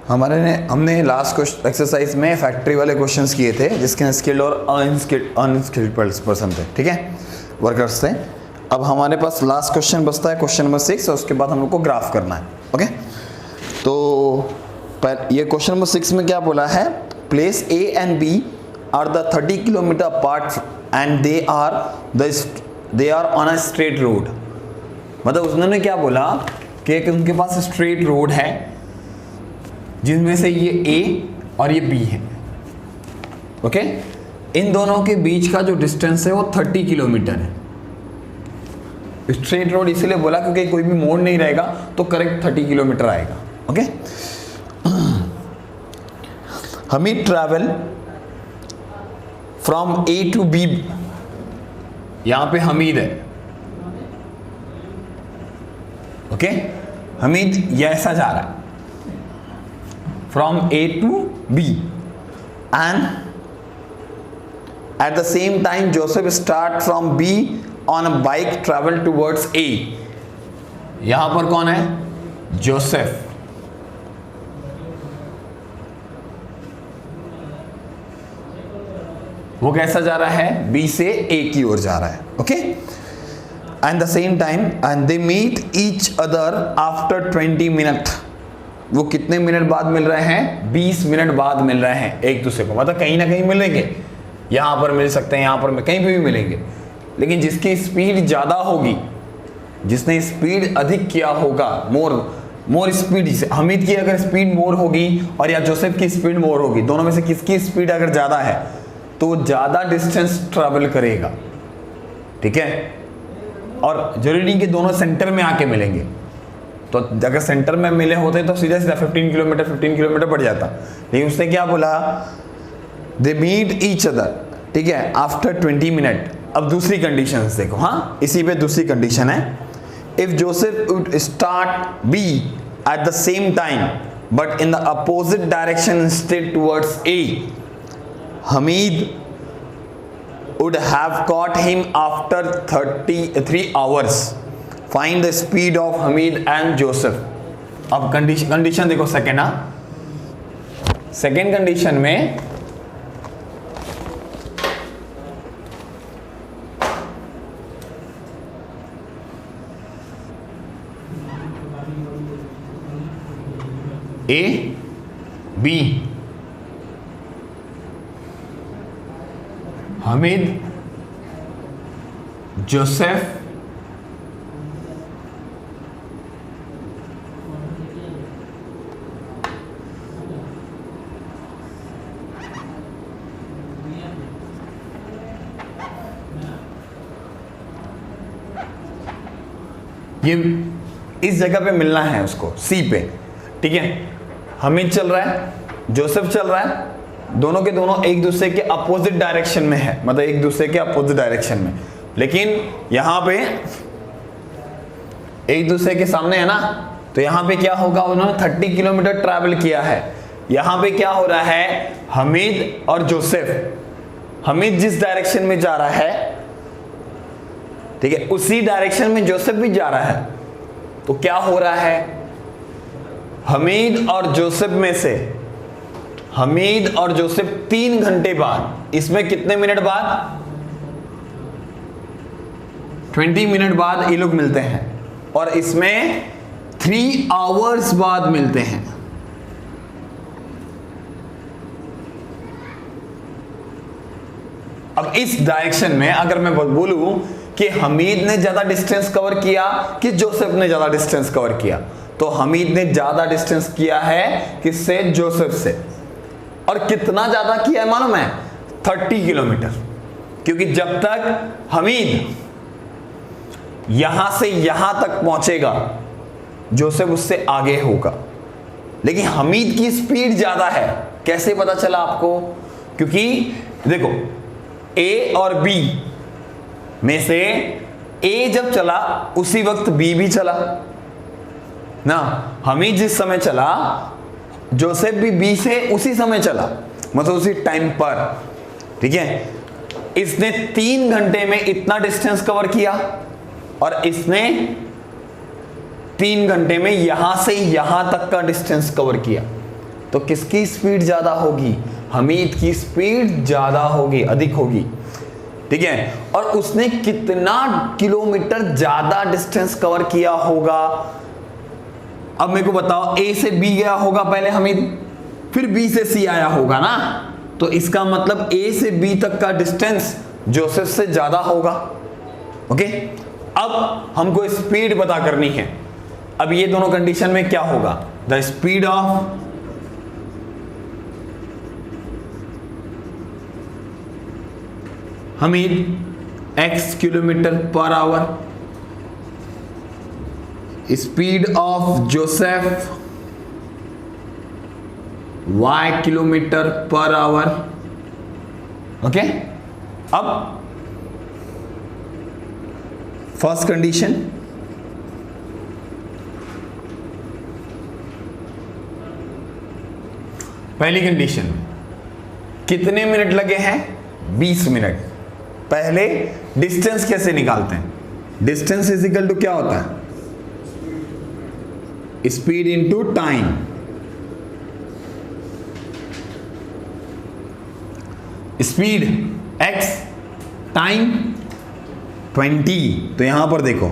हमने last exercise में factory वाले क्वेश्चंस किए थे जिसके स्किल्ड और अनस्किल्ड पर्सन थे, ठीक है, वर्कर्स थे। अब हमारे पास लास्ट क्वेश्चन बचता है, क्वेश्चन नंबर 6, और उसके बाद हम लोग को ग्राफ करना है। ओके, तो ये क्वेश्चन नंबर 6 में क्या बोला है, place A and B are the 30 kilometre apart and they are on a straight road. मतलब उन्होंने क्या बोला कि उनके पास स्ट्रेट रोड है जिनमें से ये ए और ये बी है। ओके, इन दोनों के बीच का जो डिस्टेंस है वो 30 किलोमीटर है। स्ट्रेट रोड इसीलिए बोला क्योंकि कोई भी मोड़ नहीं रहेगा तो करेक्ट 30 किलोमीटर आएगा। Okay, Hamid travel from A to B, यहां पे हमीद है। ओके, हमीद ये ऐसा जा रहा है from A to B and at the same time Joseph start from B on a bike travel towards A. यहां पर कौन है, जोसेफ। वो कैसा जा रहा है, बी से ए की ओर जा रहा है। Okay, and the same time and they meet each other after 20 minute. वो कितने मिनट बाद मिल रहे हैं, 20 मिनट बाद मिल रहे हैं एक दूसरे को। मतलब कहीं ना कहीं मिलेंगे, यहां पर मिल सकते हैं, यहां पर कहीं पे भी मिलेंगे, लेकिन जिसकी स्पीड ज्यादा होगी, जिसने स्पीड अधिक किया होगा, मोर स्पीड, हमीद की अगर स्पीड मोर होगी और या जोसेफ की स्पीड मोर होगी, दोनों में से किसकी स्पीड अगर ज्यादा है तो ज्यादा डिस्टेंस ट्रैवल करेगा। ठीक है, और जरूरी नहीं कि दोनों सेंटर में आके मिलेंगे, तो अगर सेंटर में मिले होते तो सीधा सीधा 15 किलोमीटर बढ़ जाता, लेकिन उसने क्या बोला, दे मीट ईच अदर, ठीक है, आफ्टर 20 मिनट। अब दूसरी कंडीशन देखो, हाँ इसी पे दूसरी कंडीशन है, if Joseph would start B at the same time but in the opposite direction instead towards A, Hamid would have caught him after 33 hours. Find the speed of Hamid and Joseph. अब condition देखो second, second condition में A B, Hamid Joseph ये इस जगह पे मिलना है उसको, सी पे। ठीक है, हमीद चल रहा है, जोसेफ चल रहा है, दोनों के दोनों एक दूसरे के अपोजिट डायरेक्शन में है, मतलब एक दूसरे के अपोजिट डायरेक्शन में, लेकिन यहां पे एक दूसरे के सामने है ना, तो यहां पे क्या होगा, उन्होंने 30 किलोमीटर ट्रैवल किया है। यहां पे क्या हो रहा है, हमीद और जोसेफ, हमीद जिस डायरेक्शन में जा रहा है, ठीक है, उसी डायरेक्शन में जोसेफ भी जा रहा है। तो क्या हो रहा है, हमीद और जोसेफ में से, हमीद और जोसेफ 3 घंटे बाद, इसमें कितने मिनट बाद, 20 मिनट बाद ये लोग मिलते हैं, और इसमें 3 आवर्स बाद मिलते हैं। अब इस डायरेक्शन में अगर मैं बोलूं कि हमीद ने ज्यादा डिस्टेंस कवर किया कि जोसेफ ने ज्यादा डिस्टेंस कवर किया, तो हमीद ने ज्यादा डिस्टेंस किया है किससे, जोसेफ से। और कितना ज्यादा किया है मालूम है, 30 किलोमीटर, क्योंकि जब तक हमीद यहां से यहां तक पहुंचेगा जोसेफ उससे आगे होगा, लेकिन हमीद की स्पीड ज्यादा है। कैसे पता चला आपको, क्योंकि देखो ए और बी में से ए जब चला उसी वक्त बी भी चला ना, हमीद जिस समय चला जोसेफ भी बी से उसी समय चला, मतलब उसी टाइम पर। ठीक है, इसने 3 घंटे में इतना डिस्टेंस कवर किया और इसने 3 घंटे में यहां से यहां तक का डिस्टेंस कवर किया। तो किसकी स्पीड ज्यादा होगी? हमीद की स्पीड ज्यादा होगी, अधिक होगी, ठीक है। और उसने कितना किलोमीटर ज्यादा डिस्टेंस कवर किया होगा? अब मेरे को बताओ, ए से बी गया होगा पहले हमीद, फिर बी से सी आया होगा ना, तो इसका मतलब ए से बी तक का डिस्टेंस जोसेफ से ज्यादा होगा। ओके, अब हमको स्पीड पता करनी है। अब ये दोनों कंडीशन में क्या होगा? The speed of Hamid x kilometre per hour, speed of Joseph y kilometre per hour. Okay, अब फर्स्ट कंडीशन, पहली कंडीशन कितने मिनट लगे हैं? 20 मिनट। पहले डिस्टेंस कैसे निकालते हैं? डिस्टेंस इज इक्वल टू क्या होता है? Speed into time. Speed x, time 20, तो यहां पर देखो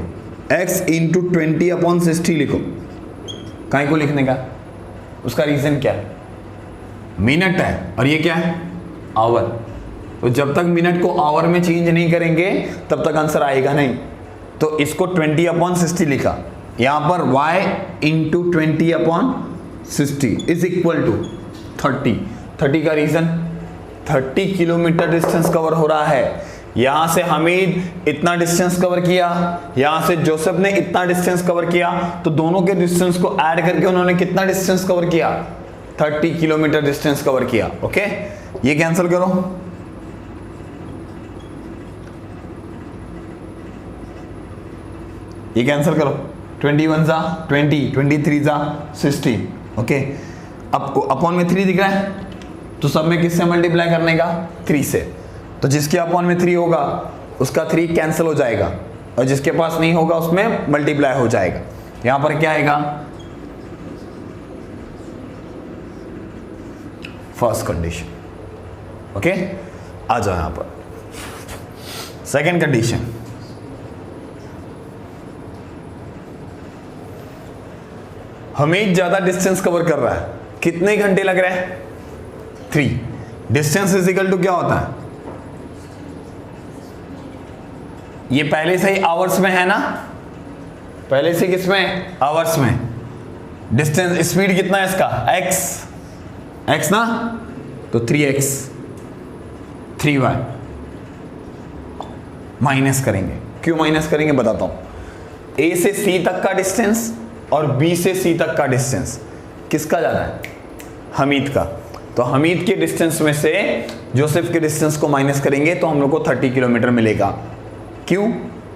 x इंटू 20 अपॉन 60 लिखो। काय को लिखने का? उसका रीजन क्या है? मिनट है और ये क्या है? आवर। तो जब तक मिनट को आवर में चेंज नहीं करेंगे तब तक आंसर आएगा नहीं। तो इसको 20 अपॉन 60 लिखा, यहां पर y into 20 upon 60 is equal to 30। 30 का रीजन, 30 किलोमीटर डिस्टेंस कवर हो रहा है। यहां से हमीद इतना डिस्टेंस कवर किया, यहां से जोसेफ ने इतना डिस्टेंस कवर किया, तो दोनों के डिस्टेंस को ऐड करके उन्होंने कितना डिस्टेंस कवर किया? 30 किलोमीटर डिस्टेंस कवर किया। ओके, ये कैंसिल करो, ये कैंसिल करो, 21 जा 20, 23 जा 60। ओके, अब अपॉन में 3 दिख रहा है, तो सब में किससे मल्टीप्लाई करने का? 3 से। तो जिसके अपॉन में 3 होगा उसका 3 कैंसिल हो जाएगा, और जिसके पास नहीं होगा उसमें मल्टीप्लाई हो जाएगा। यहां पर क्या आएगा? First condition. ओके, आ जाओ यहां पर सेकंड कंडीशन। हमीद ज्यादा डिस्टेंस कवर कर रहा है, कितने घंटे लग रहे हैं? 3। डिस्टेंस इज इक्वल टू क्या होता है? ये पहले से ही आवर्स में है ना, पहले से किसमें? आवर्स में। डिस्टेंस, स्पीड कितना है इसका? x ना, तो 3x 3y माइनस करेंगे। क्यों माइनस करेंगे बताता हूं। a से c तक का डिस्टेंस और b से c तक का डिस्टेंस किसका ज्यादा है? हमीद का। तो हमीद के डिस्टेंस में से जोसेफ के डिस्टेंस को माइनस करेंगे तो हम लोग को 30 किलोमीटर मिलेगा। क्यों?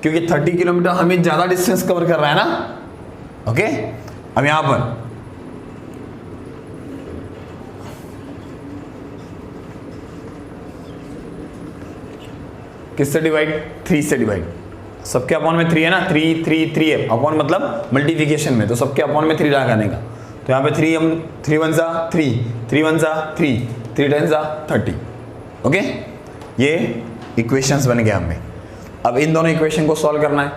क्योंकि 30 किलोमीटर हमीद ज्यादा डिस्टेंस कवर कर रहा है ना। ओके, अब यहां पर किससे डिवाइड? 3 से डिवाइड। सबके अपॉन में 3 है ना, 3 है। अपॉन मतलब मल्टीप्लिकेशन में, तो सबके अपॉन में 3 लगाने का। तो यहाँ पे 3 हम 3 1 जा 3, 3 1 जा 3, 3 10 जा 30। ओके, ये इक्वेशंस बन गए हमें। अब इन दोनों इक्वेशन को सॉल्व करना है।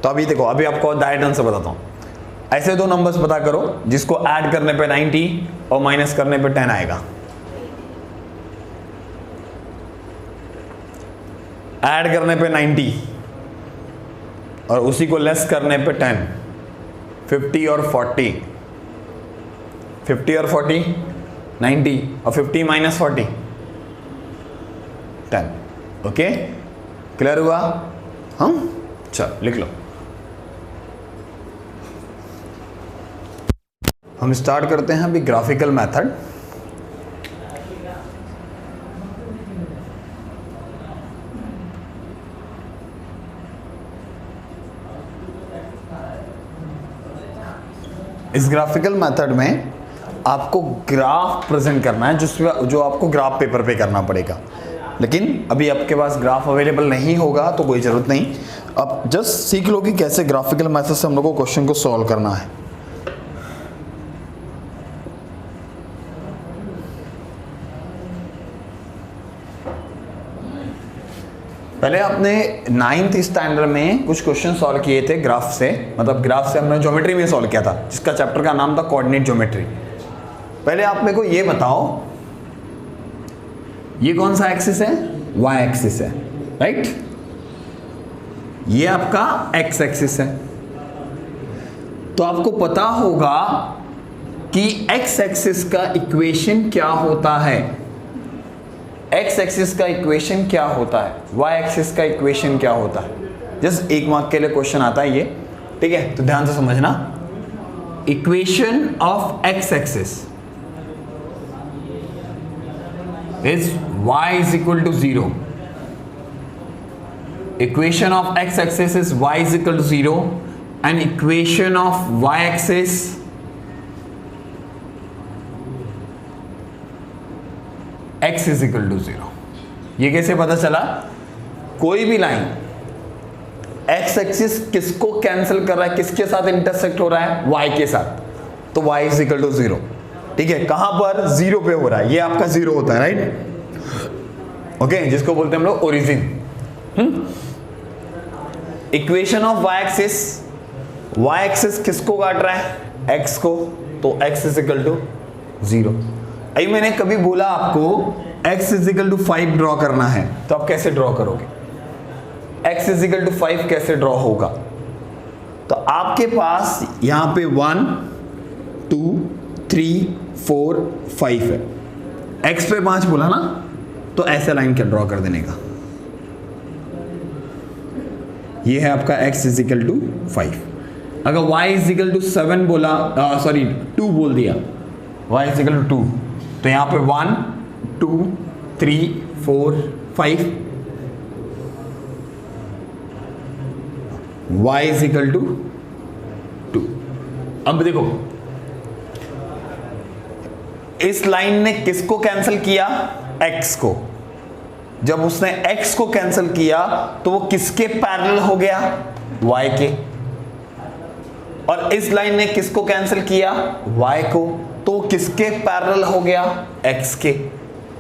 तो अभी देखो, अभी आपको डायरेक्ट आंसर बताता हूँ। ऐसे दो नंबर्स पता करो जिसको ऐड करने पे 90 और माइनस करने पे 10 आएगा। ऐड करने पे 90 और उसी को लेस करने पे 10, 50 और 40, 50 और 40 90 और 50 माइनस 40 10। ओके, क्लियर हुआ? हाँ, चल लिख लो। हम स्टार्ट करते हैं अभी ग्राफिकल मेथड। इस ग्राफिकल मेथड में आपको ग्राफ प्रेजेंट करना है, जो आपको ग्राफ पेपर पे करना पड़ेगा। लेकिन अभी आपके पास ग्राफ अवेलेबल नहीं होगा तो कोई ज़रूरत नहीं, अब जस्ट सीख लो कि कैसे ग्राफिकल मेथड से हम लोग को क्वेश्चन को सॉल्व करना है। पहले आपने 9th स्टैंडर्ड में कुछ क्वेश्चन सॉल्व किए थे ग्राफ से, मतलब ग्राफ से हमने ज्योमेट्री में सॉल्व किया था, जिसका चैप्टर का नाम था कोऑर्डिनेट ज्योमेट्री। पहले आप मेरे को ये बताओ, ये कौन सा एक्सिस है? वाई एक्सिस है, राइट? ये आपका एक्स एक्सिस है। तो आपको पता होगा कि एक्स एक्सिस का इक्वेशन क्या होता है, एक्स एक्सिस का इक्वेशन क्या होता है, वाई एक्सिस का इक्वेशन क्या होता है। जस्ट 1 मार्क के लिए क्वेश्चन आता है ये, ठीक है? तो ध्यान से समझना। Equation of x axis is y is equal to 0. Equation of x axis is y is equal to 0 and equation of y axis x is equal to 0. ये कैसे पता चला? कोई भी लाइन x एक्सिस किसको कैंसिल कर रहा है, किसके साथ इंटरसेक्ट हो रहा है? y के साथ, तो y is equal to 0, ठीक है? कहां पर? 0 पे हो रहा है, ये आपका 0 होता है, राइट? ओके, जिसको बोलते हैं हम लोग origin. Equation of y axis, y axis किसको काट रहा है? x को, तो x इज इक्वल टू 0। अभी मैंने कभी बोला आपको x is equal to 5 draw करना है, तो आप कैसे ड्रॉ करोगे? x इज इक्वल टू 5 कैसे ड्रॉ होगा? तो आपके पास यहां पे 1 2 3 4 5 है, x पे 5 बोला ना, तो ऐसे लाइन क्या ड्रॉ कर देने का। ये है आपका x इज इक्वल टू 5। अगर y इज इक्वल टू 7 बोला, सॉरी 2 बोल दिया, y इज इक्वल टू 2, तो यहां पे 1 2 3 4 5, y इज इक्वल टू 2। अब देखो, इस लाइन ने किसको कैंसिल किया? x को। जब उसने x को कैंसिल किया तो वो किसके पैरेलल हो गया? y के। और इस लाइन ने किसको कैंसिल किया? y को, तो किसके पैरेलल हो गया? x के।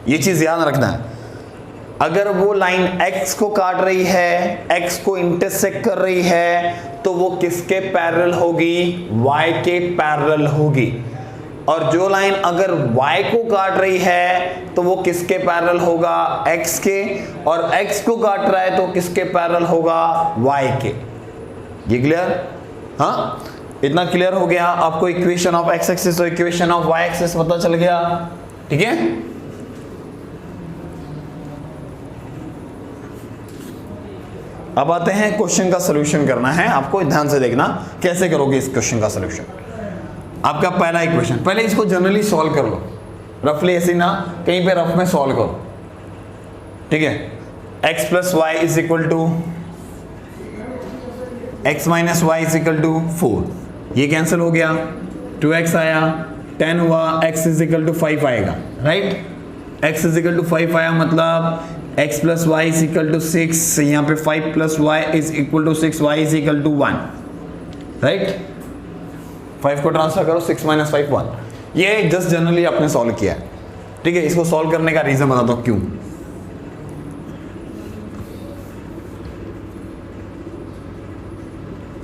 ये चीज याद रखना है। अगर वो लाइन x को काट रही है, x को इंटरसेक्ट कर रही है, तो वो किसके पैरेलल होगी? y के पैरेलल होगी। और जो लाइन अगर y को काट रही है तो वो किसके पैरेलल होगा? x के। और x को काट रहा है तो किसके पैरेलल होगा? y के। ये क्लियर? हाँ, इतना क्लियर हो गया आपको। इक्वेशन ऑफ x एक्सिस और इक्वेशन ऑफ y एक्सिस पता चल गया, ठीक है? अब आते हैं क्वेश्चन का सॉल्यूशन करना है आपको। ध्यान से देखना कैसे करोगे इस क्वेश्चन का सॉल्यूशन। आपका पहला इक्वेशन, पहले इसको जनरली सॉल्व कर लो, रफली ऐसे ना, कहीं पे रफ में सॉल्व करो, ठीक है? x plus y is equal to x minus y is equal to 4, ये कैंसिल हो गया, 2x आया, 10 हुआ, x इज इक्वल टू 5 आएगा, right? x is equal to 5 आया, मतलब x plus y is equal to 6, यहाँ पे 5 plus y is equal to 6, y is equal to 1, right? 5 को ट्रांसफर करो, 6 माइनस 5 1। ये जस्ट जनरली आपने सॉल्व किया है, ठीक है? इसको सॉल्व करने का रीजन बताता हूं क्यों।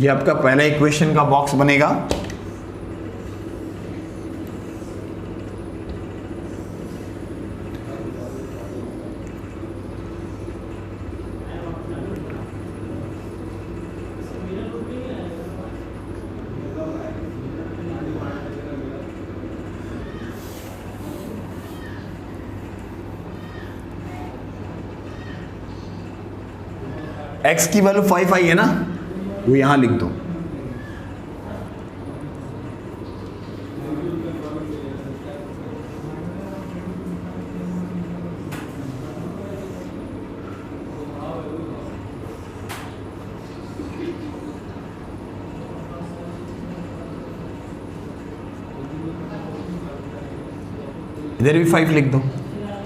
ये आपका पहला इक्वेशन का बॉक्स बनेगा, x की वैल्यू 5 आई है ना, वो यहां लिख दो। इधर भी 5 लिख दो,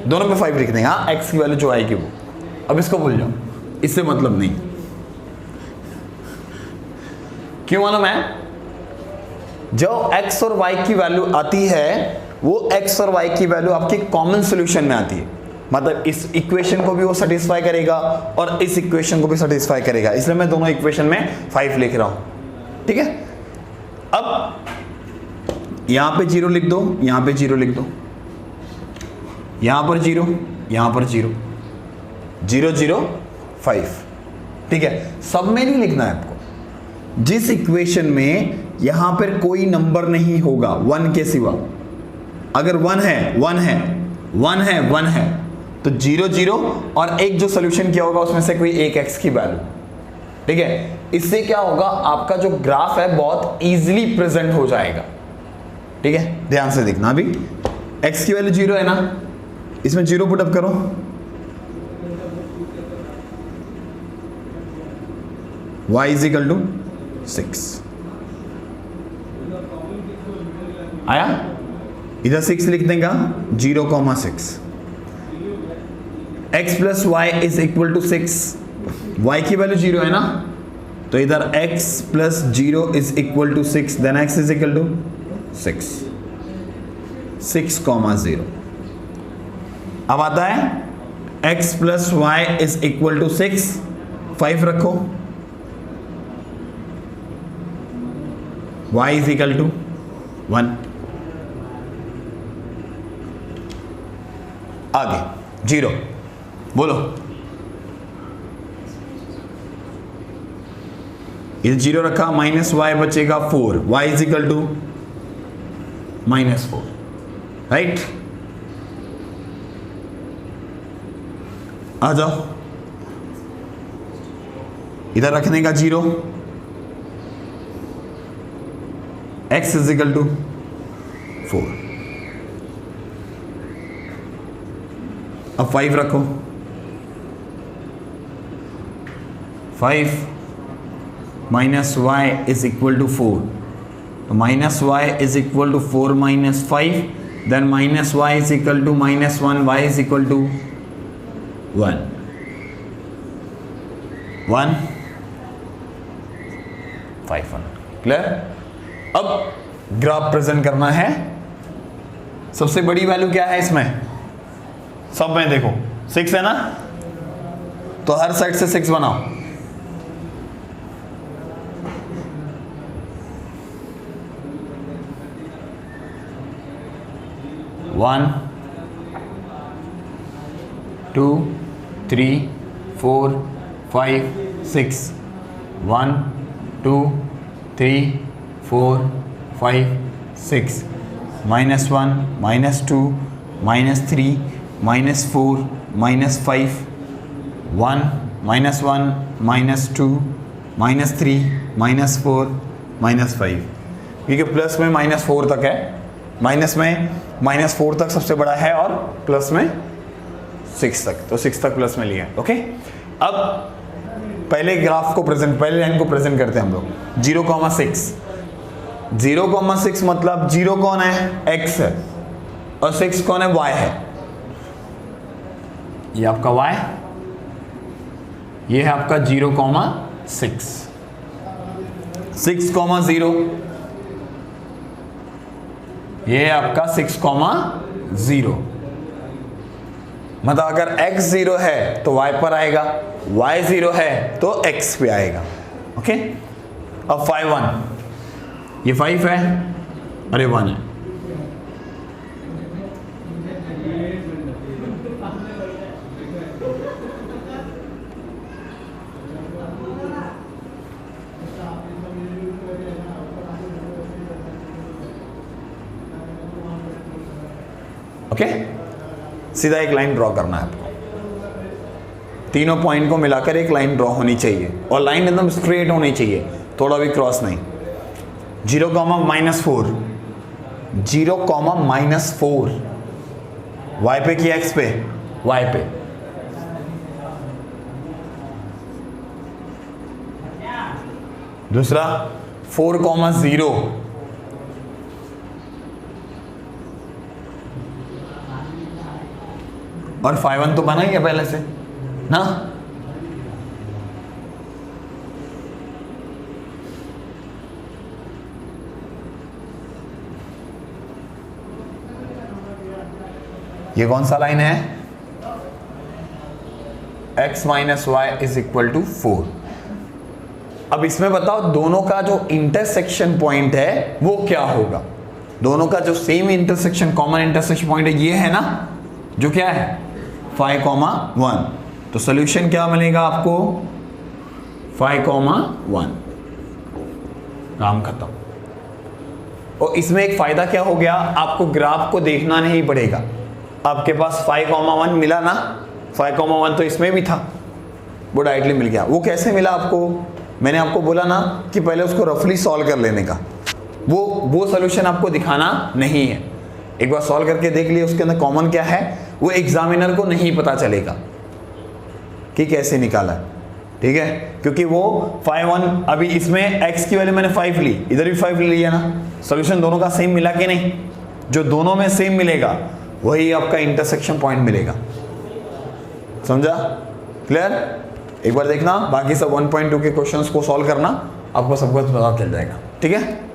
दोनों में 5 लिख देंगे। हाँ, x की वैल्यू जो आएगी वो। अब इसको भूल जाओ, इससे मतलब नहीं। क्यों मालूम है? जो x और y की वैल्यू आती है वो x और y की वैल्यू आपकी कॉमन सॉल्यूशन में आती है। मतलब इस इक्वेशन को भी वो सेटिस्फाई करेगा और इस इक्वेशन को भी सेटिस्फाई करेगा, इसलिए मैं दोनों इक्वेशन में 5 लिख रहा हूं। ठीक है, अब यहां पे 0 लिख दो, यहां पे 0 लिख दो, यहां पर 0, यहां पर 0, 0 0 5। ठीक है, सब में नहीं लिखना है आपको। जिस इक्वेशन में यहां पर कोई नंबर नहीं होगा 1 के सिवा, अगर 1 है 1 है 1 है 1 है तो 0 0 और एक जो सोल्यूशन किया होगा उसमें से कोई एक x की वैल्यू। ठीक है, इससे क्या होगा, आपका जो ग्राफ है बहुत इजीली प्रेजेंट हो जाएगा। ठीक है, ध्यान से देखना, अभी x की वैल्यू 0 है ना, इसमें 0 पुटअप करो, y इज इक्वल टू 6 आया, इधर 6 लिख देगा, 0,6। x plus y is equal to 6, y की वैल्यू 0 है ना, तो इधर x plus 0 is equal to 6, then x is equal to 6, 6,0। अब आता है x plus y is equal to 6, 5 रखो, y इज इक्वल टू 1। आगे 0 बोलो, ये 0 रखा, माइनस वाई बचेगा 4, y is equal to -4, right. आ जाओ, इधर रखने का 0, x इज इक्वल टू 4। अब 5 रखो, 5 minus y is equal to 4, तो minus y is equal to 4 minus 5, then minus y is equal to -1, y is equal to 1 1 5 1। Clear. अब graph present करना है, सबसे बड़ी वैल्यू क्या है इसमें, सब में देखो 6 है ना, तो हर साइड से 6 बनाओ, वन 2 3 4 5 6, 1 2 3 4 5 6, -1 -2 -3 -4 -5, 1 -1 -2 -3 -4 -5, क्योंकि प्लस में -4 तक है, माइनस में -4 तक सबसे बड़ा है और प्लस में 6 तक, तो 6 तक प्लस में लिया। ओके, अब पहले ग्राफ को प्रेजेंट, पहले लाइन को प्रेजेंट करते हैं हम लोग। 0,6, 0,6 मतलब 0 कौन है, x है, और 6 कौन है, y है। ये आपका y, ये है आपका 0,6, 6,0, ये है आपका 6,0। मतलब अगर x 0 है तो y पर आएगा, y 0 है तो x पे आएगा। ओके, अब 5 1, ये 5 है और ये 1 है, ओके। सीधा एक लाइन ड्रॉ करना है आपको, तीनों पॉइंट को मिलाकर एक लाइन ड्रॉ होनी चाहिए और लाइन एकदम स्ट्रेट होनी चाहिए, थोड़ा भी क्रॉस नहीं। 0,-4, 0,-4, y पे कि x पे, y पे। दूसरा 4,0, और 5 1 तो बना ही है पहले से ना, ये कौन सा लाइन है, x minus y is equal to 4। अब इसमें बताओ दोनों का जो इंटरसेक्शन पॉइंट है वो क्या होगा। दोनों का जो same intersection common intersection point है ये है ना, जो क्या है 5,1। तो सॉल्यूशन क्या मिलेगा आपको 5,1। काम खत्म। और इसमें एक फायदा क्या हो गया, आपको ग्राफ को देखना नहीं पड़ेगा। आपके पास 5,1 मिला ना, 5,1 तो इसमें भी था, वो डायरेक्टली मिल गया। वो कैसे मिला आपको, मैंने आपको बोला ना कि पहले उसको रफली सॉल्व कर लेने का, वो सॉल्यूशन आपको दिखाना नहीं है। एक बार सॉल्व करके देख लिए उसके अंदर कॉमन क्या है, वो एग्जामिनर को नहीं पता चलेगा कि कैसे निकाला, ठीक है। क्योंकि वो 5,1 अभी इसमें x की वैल्यू मैंने 5 ली, इधर भी 5 ले लिया ना, सॉल्यूशन दोनों का सेम मिला कि नहीं। जो दोनों में सेम मिलेगा वही आपका इंटरसेक्शन पॉइंट मिलेगा। समझा, क्लियर। एक बार देखना, बाकी सब 1.2 के क्वेश्चंस को सॉल्व करना, आपको सब कुछ पता चल जाएगा, ठीक है।